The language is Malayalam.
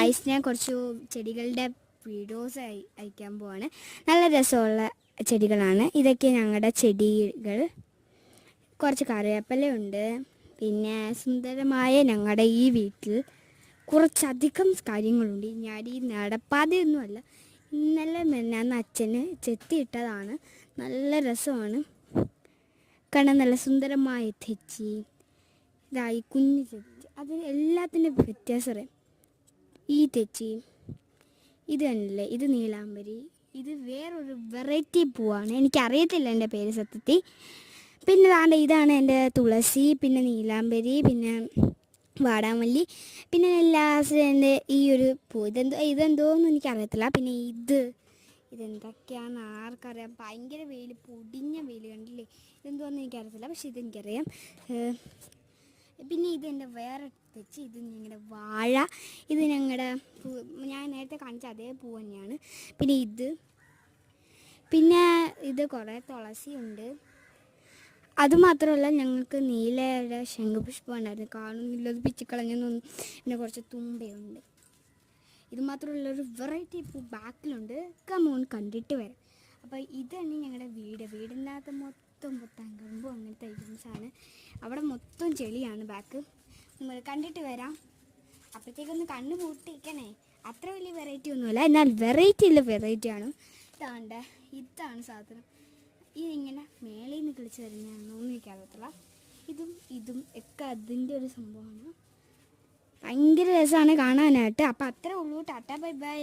ഗായ്സ്, ഞാൻ കുറച്ച് ചെടികളുടെ വീഡിയോസ് അയക്കാൻ പോവാണ്. നല്ല രസമുള്ള ചെടികളാണ് ഇതൊക്കെ. ഞങ്ങളുടെ ചെടികൾ കുറച്ച് കറിവേപ്പിലയുണ്ട്. പിന്നെ സുന്ദരമായ ഞങ്ങളുടെ ഈ വീട്ടിൽ കുറച്ചധികം കാര്യങ്ങളുണ്ട്. ഞാൻ ഈ നടപ്പാതെയൊന്നുമല്ല, ഇന്നലെ മെന്നാന്ന് അച്ഛന് ചെത്തിയിട്ടതാണ്. നല്ല രസമാണ് കാണാൻ. നല്ല സുന്ദരമായ തെച്ചി, ഇതായി കുഞ്ഞു തെച്ചി, അതിന് എല്ലാത്തിൻ്റെ വ്യത്യാസം അറിയാം. ഈ തെച്ചി ഇത് കണ്ടില്ലേ, ഇത് നീലാംബരി, ഇത് വേറൊരു വെറൈറ്റി പൂവാണ്, എനിക്കറിയത്തില്ല എൻ്റെ പേര് സത്യത്തിൽ. പിന്നെ ഇതാണ് എൻ്റെ തുളസി, പിന്നെ നീലാംബരി, പിന്നെ വാടാമല്ലി, പിന്നെ ലാസ്റ്റ് എൻ്റെ ഈ ഒരു പൂ. ഇതെന്തോന്നും എനിക്കറിയത്തില്ല. പിന്നെ ഇതെന്തൊക്കെയാണെന്ന് ആർക്കറിയാം. ഭയങ്കര വെയിൽ, പൊടിഞ്ഞ വെയിൽ കണ്ടില്ലേ. ഇതെന്തോന്നും എനിക്കറിയത്തില്ല, പക്ഷേ ഇതെനിക്കറിയാം. പിന്നെ ഇതെൻ്റെ വേറെ തെച്ചി, ഇത് ഞങ്ങളുടെ വാഴ, ഇത് ഞങ്ങളുടെ ഞാൻ നേരത്തെ കാണിച്ച അതേ പൂ തന്നെയാണ്. പിന്നെ ഇത് കുറേ തുളസിയുണ്ട്. അതുമാത്രമല്ല, ഞങ്ങൾക്ക് നീലയുടെ ശംഖുപുഷ്പം ഉണ്ടായിരുന്നു, കാണുന്നില്ല, അത് പിച്ചിക്കളഞ്ഞൊന്നും. പിന്നെ കുറച്ച് തുമ്പയുണ്ട്. ഇത് മാത്രമുള്ളൊരു വെറൈറ്റി പൂ ബാക്കിലുണ്ട്. കമോൺ, കണ്ടിട്ട് വരാം. അപ്പോൾ ഇതാണ് ഞങ്ങളുടെ വീടിനകത്ത് മൊത്തം പുത്തങ്കമ്പും അങ്ങനത്തെ ഐറ്റംസാണ്. അവിടെ മൊത്തം ചെളിയാണ് ബാക്ക്. നമ്മൾ കണ്ടിട്ട് വരാം. അപ്പോഴത്തേക്കൊന്ന് കണ്ണ് പൂട്ടിക്കണേ. അത്ര വലിയ വെറൈറ്റി ഒന്നുമല്ല, എന്നാൽ വെറൈറ്റിയാണ്. ഇതാണ് സാധനം. ഇതിങ്ങനെ മേളയിൽ നിന്ന് കളിച്ച് വരുന്നതാണെന്നൊന്നും എനിക്കറിയത്തില്ല. ഇതും ഒക്കെ അതിൻ്റെ ഒരു സംഭവമാണ്. ഭയങ്കര രസമാണ് കാണാനായിട്ട്. അപ്പോൾ അത്രേ ഉള്ളൂ. Tata, bye bye.